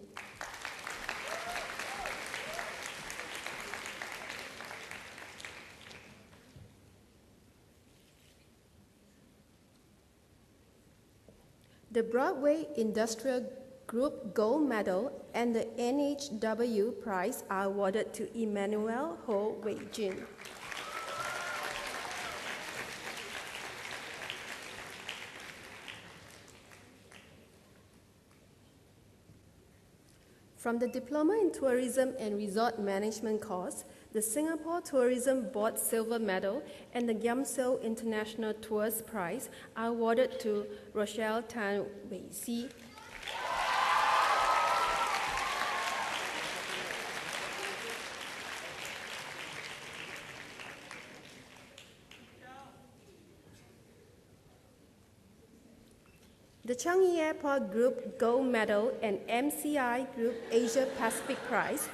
A: The Broadway Industrial Group Gold Medal and the NHW Prize are awarded to Emmanuel Ho Wei Jun. From the Diploma in Tourism and Resort Management course, the Singapore Tourism Board Silver Medal and the Gyamso International Tours Prize are awarded to Rochelle Tan Wei Si. The Changi Airport Group Gold Medal and MCI Group Asia Pacific Prize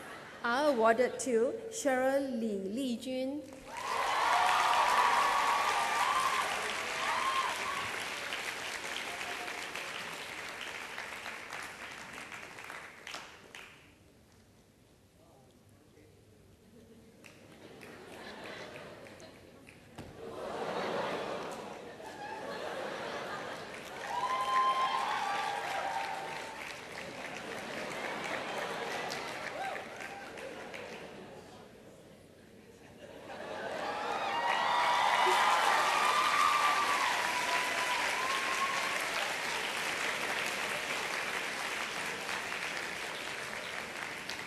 A: are awarded to Cheryl Li Jun.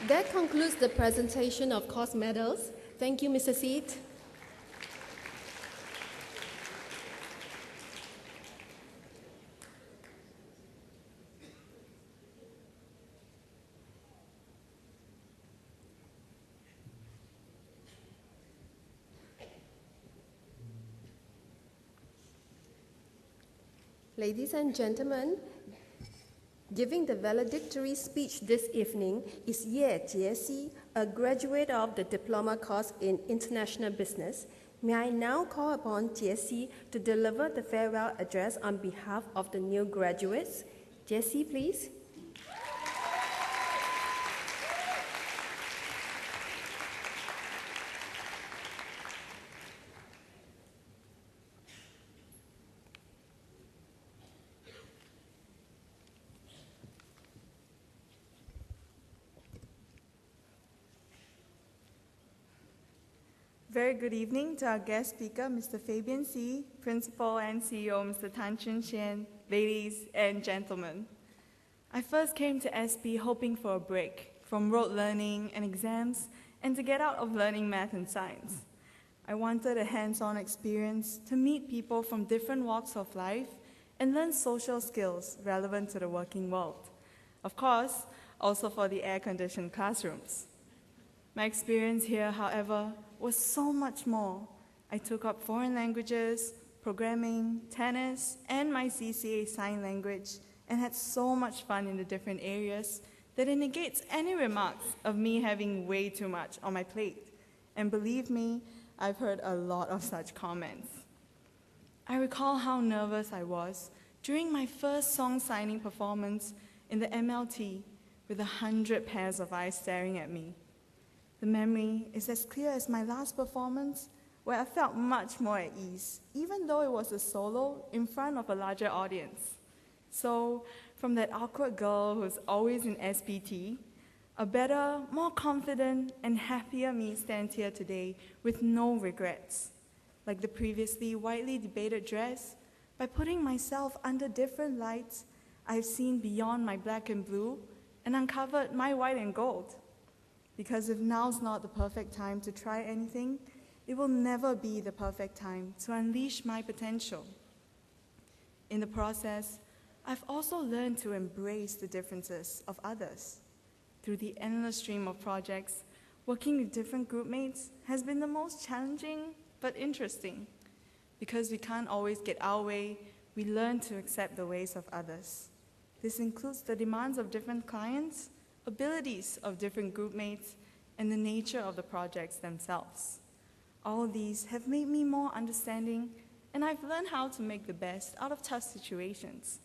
A: That concludes the presentation of course medals. Thank you, Mr. Seat. Ladies and gentlemen, giving the valedictory speech this evening is Ye Jiexi, a graduate of the Diploma course in International Business. May I now call upon Jiexi to deliver the farewell address on behalf of the new graduates. Jiexi, please.
F: Very good evening to our guest speaker, Mr. Fabian C., Principal and CEO, Mr. Tan Chun Shen, ladies and gentlemen. I first came to SP hoping for a break from rote learning and exams and to get out of learning math and science. I wanted a hands-on experience to meet people from different walks of life and learn social skills relevant to the working world. Of course, also for the air-conditioned classrooms. My experience here, however, was so much more. I took up foreign languages, programming, tennis, and my CCA sign language, and had so much fun in the different areas that it negates any remarks of me having way too much on my plate. And believe me, I've heard a lot of such comments. I recall how nervous I was during my first song signing performance in the MLT with 100 pairs of eyes staring at me. The memory is as clear as my last performance, where I felt much more at ease, even though it was a solo in front of a larger audience. So, from that awkward girl who's always in SPT, a better, more confident, and happier me stands here today with no regrets. Like the previously widely debated dress, by putting myself under different lights, I've seen beyond my black and blue and uncovered my white and gold. Because if now's not the perfect time to try anything, it will never be the perfect time to unleash my potential. In the process, I've also learned to embrace the differences of others. Through the endless stream of projects, working with different group mates has been the most challenging but interesting. Because we can't always get our way, we learn to accept the ways of others. This includes the demands of different clients, abilities of different group mates, and the nature of the projects themselves. All these have made me more understanding, and I've learned how to make the best out of tough situations.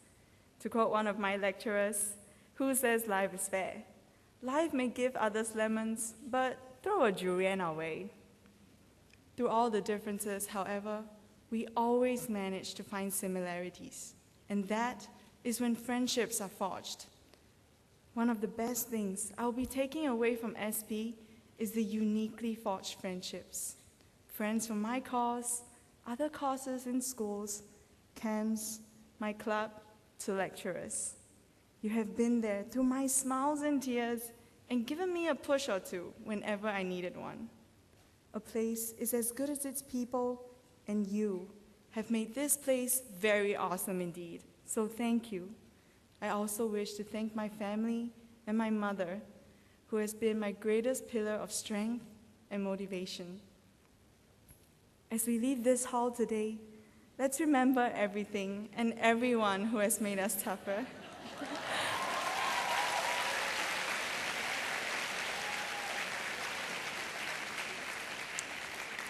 F: To quote one of my lecturers, who says life is fair? Life may give others lemons, but throw a durian our way. Through all the differences, however, we always manage to find similarities, and that is when friendships are forged. One of the best things I'll be taking away from SP is the uniquely forged friendships. Friends from my course, other courses in schools, camps, my club, to lecturers. You have been there through my smiles and tears and given me a push or two whenever I needed one. A place is as good as its people, and you have made this place very awesome indeed. So thank you. I also wish to thank my family and my mother, who has been my greatest pillar of strength and motivation. As we leave this hall today, let's remember everything and everyone who has made us tougher.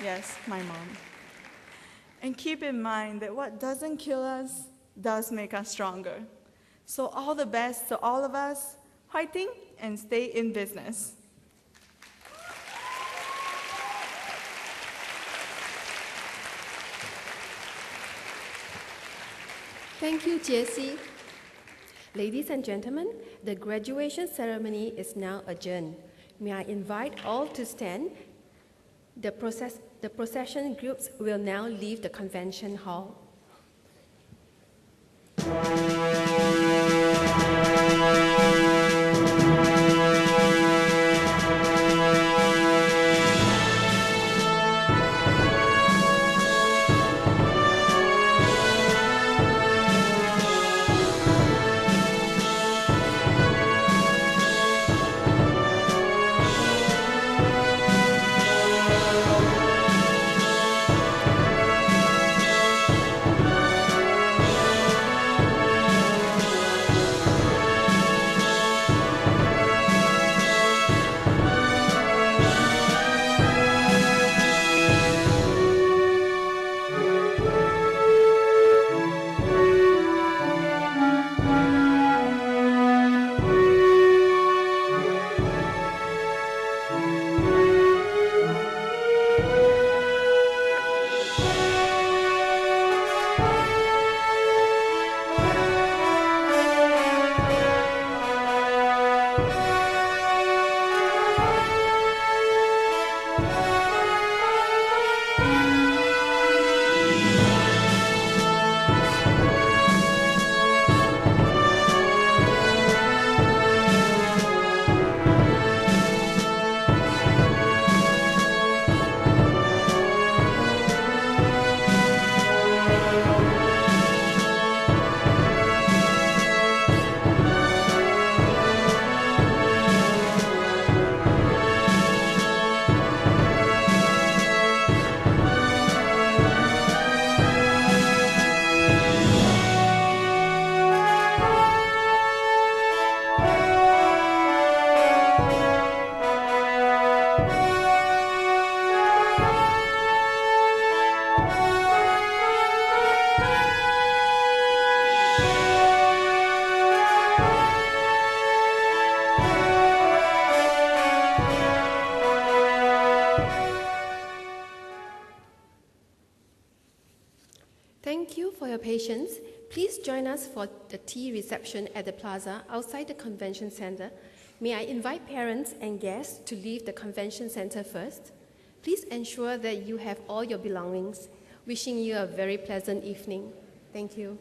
F: Yes, my mom. And keep in mind that what doesn't kill us does make us stronger. So all the best to all of us, fighting and stay in business.
A: Thank you, Jessie. Ladies and gentlemen, the graduation ceremony is now adjourned. May I invite all to stand? The procession groups will now leave the convention hall. Thank you for your patience. Please join us for the tea reception at the plaza outside the convention center. May I invite parents and guests to leave the convention center first? Please ensure that you have all your belongings. Wishing you a very pleasant evening. Thank you.